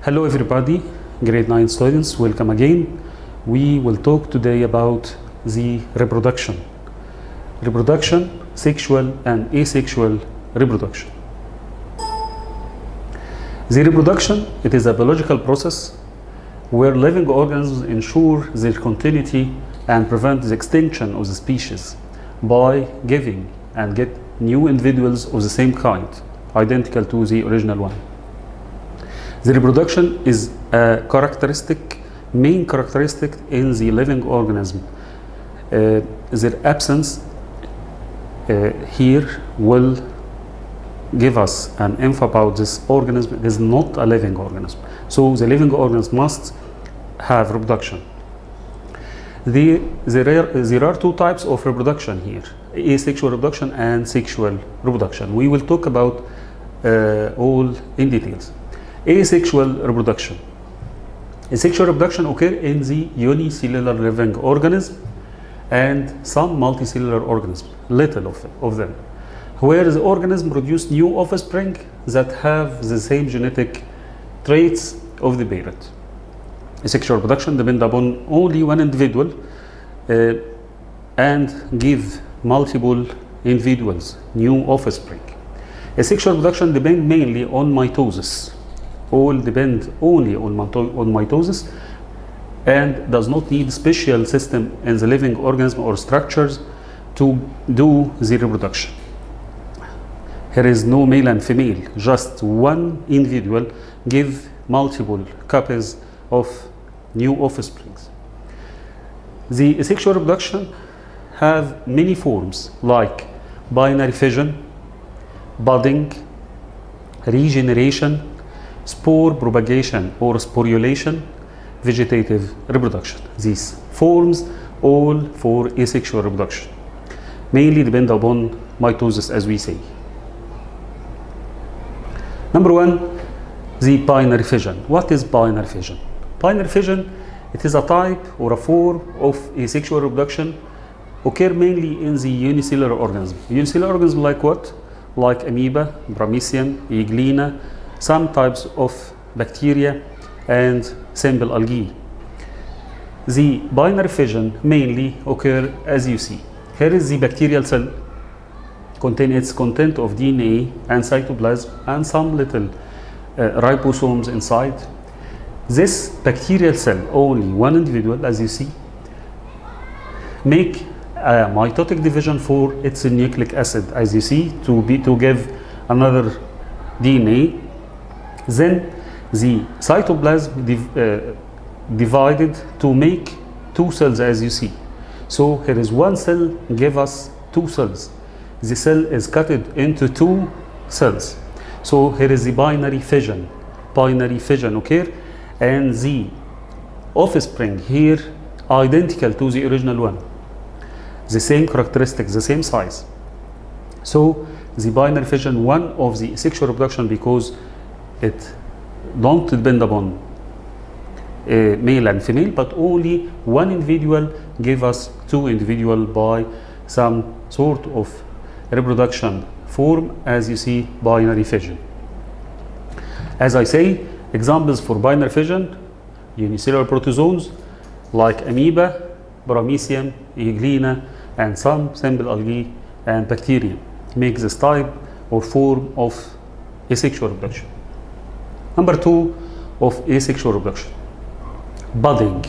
Hello everybody, grade 9 students, welcome again. We will talk today about the reproduction. Reproduction, sexual and asexual reproduction. The reproduction, it is a biological process where living organisms ensure their continuity and prevent the extinction of the species by giving and get new individuals of the same kind, identical to the original one. The reproduction is a main characteristic in the living organism. Their absence here will give us an info about this organism. It is not a living organism. So the living organism must have reproduction. There are two types of reproduction here, asexual reproduction and sexual reproduction. We will talk about all in details. Asexual reproduction. Asexual reproduction occurs in the unicellular living organism and some multicellular organisms, little of them, where the organism produce new offspring that have the same genetic traits of the parent. Asexual reproduction depends upon only one individual and give multiple individuals new offspring. Asexual reproduction depends mainly on mitosis. All depend only on mitosis and does not need special system in the living organism or structures to do the reproduction. Here is no male and female, just one individual give multiple copies of new offspring. The asexual reproduction have many forms like binary fission, budding, regeneration, spore propagation or sporulation, vegetative reproduction. These forms all for asexual reproduction. Mainly depend upon mitosis, as we say. Number one, the binary fission. What is binary fission? Binary fission, it is a type or a form of asexual reproduction occur mainly in the unicellular organism. Unicellular organism like what? Like amoeba, paramecium, euglena, some types of bacteria and simple algae. The binary fission mainly occur as you see. Here is the bacterial cell, contain its content of DNA and cytoplasm and some little ribosomes inside. This bacterial cell, only one individual as you see, make a mitotic division for its nucleic acid as you see to give another DNA. Then the cytoplasm divided to make two cells as you see. So here is one cell give us two cells. The cell is cut into two cells. So here is the binary fission. Binary fission occur and the offspring here identical to the original one. The same characteristics, the same size. So the binary fission, one of the sexual reproduction because it don't depend upon male and female, but only one individual give us two individual by some sort of reproduction form as you see binary fission. As I say, examples for binary fission, unicellular protozoans like amoeba, paramecium, euglena, and some simple algae and bacteria make this type or form of asexual reproduction. Number two of asexual reproduction, budding.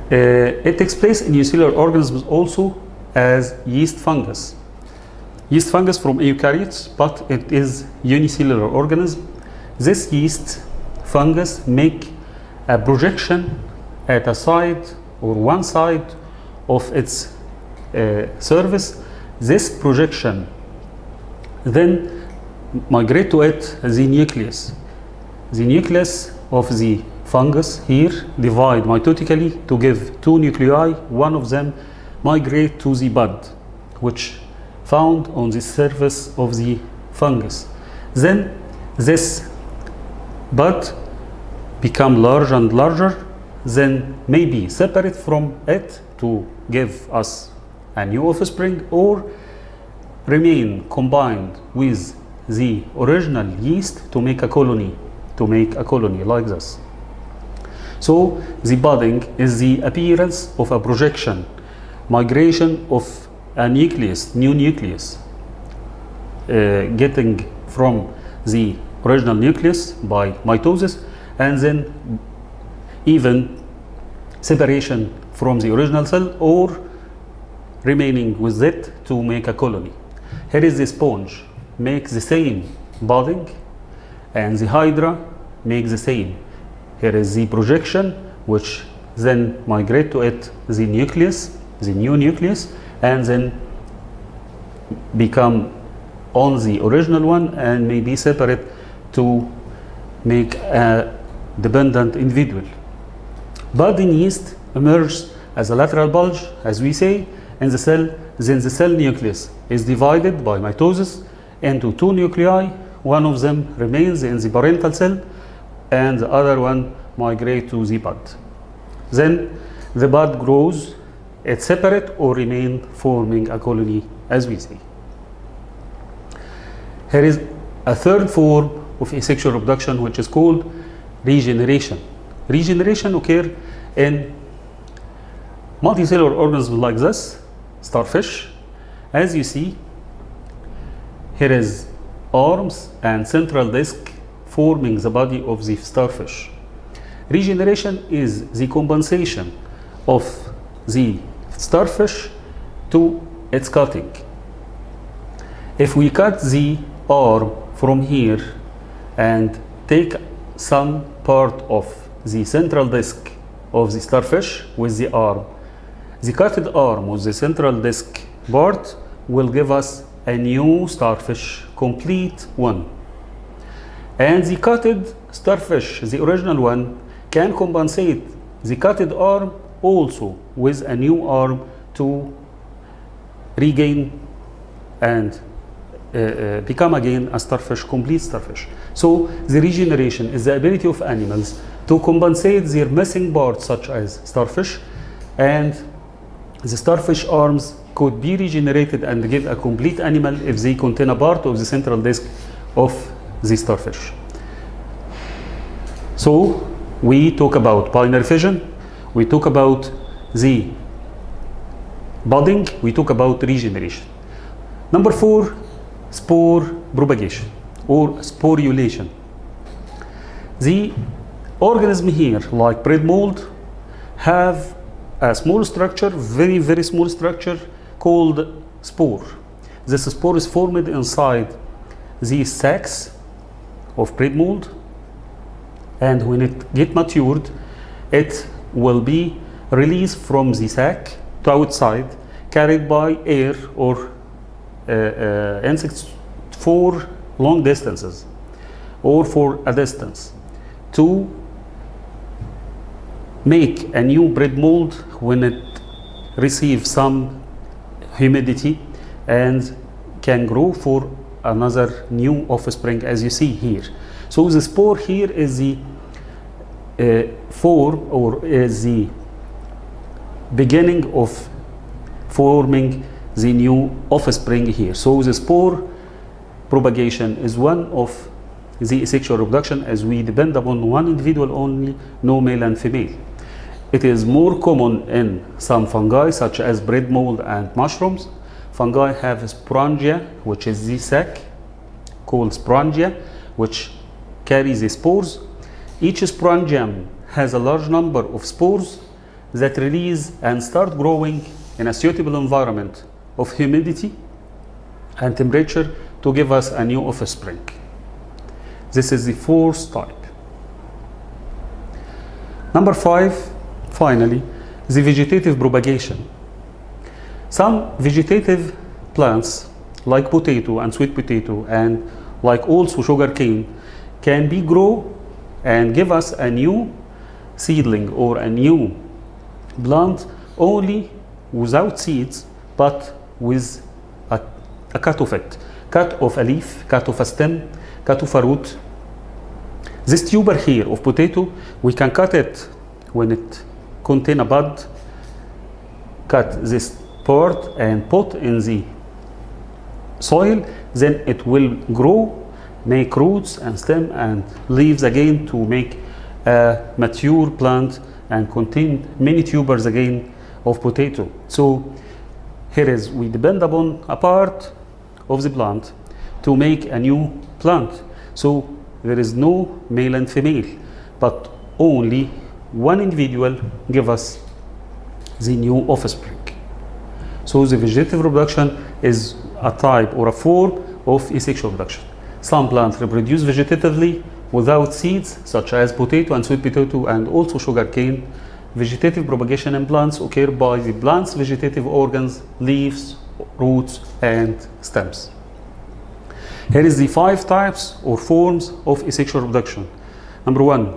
It takes place in unicellular organisms also as yeast fungus. Yeast fungus from eukaryotes, but it is unicellular organism. This yeast fungus make a projection at a side or one side of its surface. This projection then migrate to it the nucleus. The nucleus of the fungus here divide mitotically to give two nuclei. One of them migrate to the bud, which found on the surface of the fungus. Then this bud become larger and larger, then maybe separate from it to give us a new offspring or remain combined with the original yeast to make a colony to make a colony like this. So the budding is the appearance of a projection, migration of a nucleus, new nucleus, getting from the original nucleus by mitosis, and then even separation from the original cell or remaining with it to make a colony. Here is the sponge, makes the same budding, and the hydra makes the same. Here is the projection, which then migrate to it the nucleus, the new nucleus, and then become on the original one and may be separate to make a dependent individual. Budding yeast emerges as a lateral bulge, as we say, in the cell. Then the cell nucleus is divided by mitosis into two nuclei. One of them remains in the parental cell and the other one migrates to the bud. Then the bud grows, it's separate or remain forming a colony, as we say. Here is a third form of asexual reproduction, which is called regeneration. Regeneration occurs in multicellular organisms like this, starfish. As you see, here is arms and central disc forming the body of the starfish. Regeneration is the compensation of the starfish to its cutting. If we cut the arm from here and take some part of the central disc of the starfish with the arm, the cutted arm with the central disc part will give us a new starfish, complete one. And the cutted starfish, the original one, can compensate the cutted arm also with a new arm to regain and become again a starfish, complete starfish. So the regeneration is the ability of animals to compensate their missing parts, such as starfish, and the starfish arms could be regenerated and give a complete animal if they contain a part of the central disc of the starfish. So we talk about binary fission, we talk about the budding, we talk about regeneration. Number 4, spore propagation or sporulation. The organism here, like bread mold, have a small structure, very, very small structure called spore. This spore is formed inside these sacs of bread mold, and when it gets matured, it will be released from the sac to outside, carried by air or insects for long distances or for a distance to make a new bread mold when it receives some humidity and can grow for another new offspring, as you see here. So the spore here is the form or is the beginning of forming the new offspring here. So the spore propagation is one of the asexual reproduction, as we depend upon one individual only, no male and female. It is more common in some fungi such as bread mold and mushrooms. Fungi have sporangia, which is the sac called sporangia, which carries the spores. Each sporangium has a large number of spores that release and start growing in a suitable environment of humidity and temperature to give us a new offspring. This is the fourth type. Number 5, finally, the vegetative propagation. Some vegetative plants like potato and sweet potato and like also sugar cane can be grow and give us a new seedling or a new plant only without seeds, but with a cut of it. Cut of a leaf, cut of a stem, cut of a root. This tuber here of potato, we can cut it when it contains a bud, cut this part and put in the soil, then it will grow make roots and stem and leaves again to make a mature plant and contain many tubers again of potato. So here is, we depend upon a part of the plant to make a new plant. So there is no male and female, but only one individual give us the new offspring. So the vegetative reproduction is a type or a form of asexual reproduction. Some plants reproduce vegetatively without seeds, such as potato and sweet potato and also sugarcane. Vegetative propagation in plants occur by the plant's vegetative organs, leaves, roots, and stems. Here is the 5 types or forms of asexual reproduction. Number 1,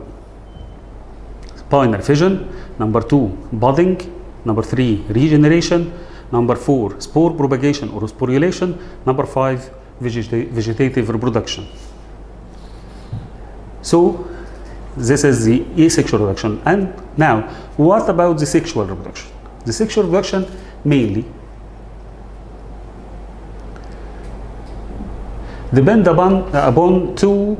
binary fission. Number 2, budding. Number 3, regeneration. Number 4, spore propagation or sporulation. Number 5, vegetative reproduction. So this is the asexual reproduction. And now, what about the sexual reproduction? The sexual reproduction mainly depend upon two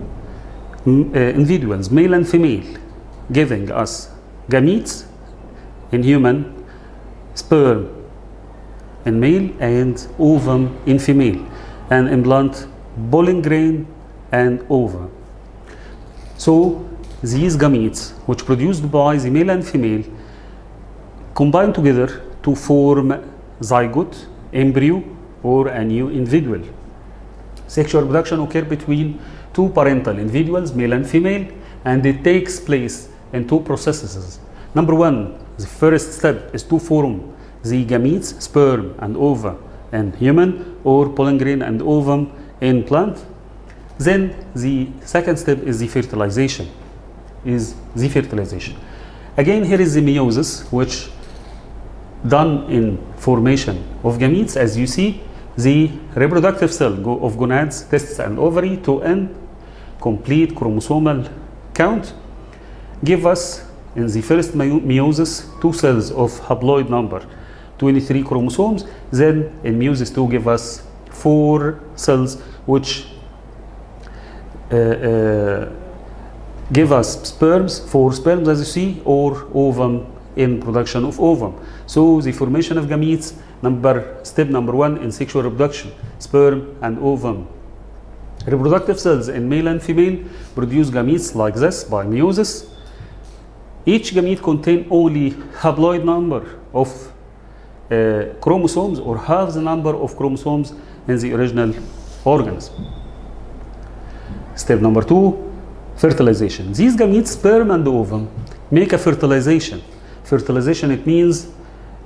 individuals, male and female, giving us gametes in human, sperm in male, and ovum in female, and implant pollen grain and ova. So these gametes, which produced by the male and female, combine together to form zygote, embryo, or a new individual. Sexual reproduction occurs between two parental individuals, male and female, and it takes place in 2 processes. Number 1, the first step is to form the gametes, sperm and ova in human, or pollen grain and ovum in plant. Then the second step is the fertilization. Again, here is the meiosis, which done in formation of gametes. As you see, the reproductive cell of gonads, testes and ovary to end complete chromosomal count give us in the first meiosis 2 cells of haploid number 23 chromosomes. Then in meiosis 2 give us 4 cells which give us sperms, 4 sperms as you see, or ovum in production of ovum. So the formation of gametes, step number 1 in sexual reproduction, sperm and ovum. Reproductive cells in male and female produce gametes like this by meiosis. Each gamete contains only haploid number of chromosomes, or half the number of chromosomes in the original organism. Step number 2, fertilization. These gametes, sperm and ovum, make a fertilization. Fertilization, it means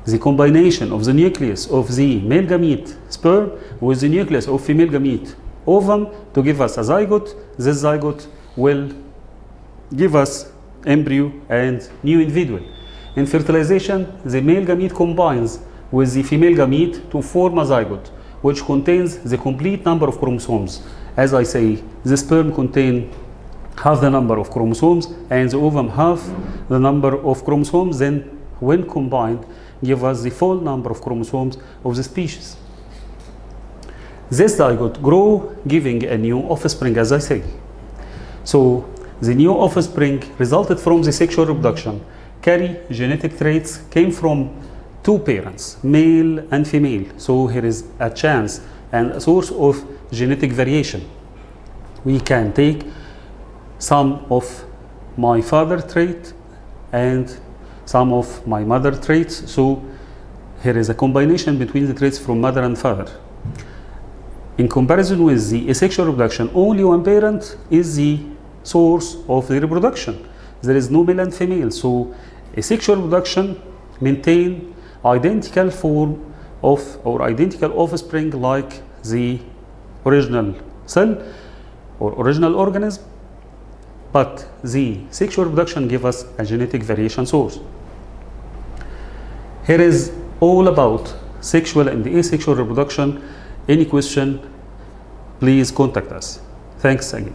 the combination of the nucleus of the male gamete, sperm, with the nucleus of female gamete, ovum, to give us a zygote. This zygote will give us embryo and new individual. In fertilization, the male gamete combines with the female gamete to form a zygote, which contains the complete number of chromosomes. As I say, the sperm contains half the number of chromosomes and the ovum half the number of chromosomes. Then when combined, give us the full number of chromosomes of the species. This zygote grow, giving a new offspring, as I say. So the new offspring resulted from the sexual reproduction carry genetic traits came from 2 parents, male and female. So here is a chance and a source of genetic variation. We can take some of my father trait and some of my mother traits. So here is a combination between the traits from mother and father. In comparison with the asexual reproduction, only one parent is the source of the reproduction. There is no male and female. So asexual reproduction maintain identical form of or identical offspring like the original cell or original organism, but the sexual reproduction give us a genetic variation source. Here is all about sexual and asexual reproduction. Any question, please contact us. Thanks again.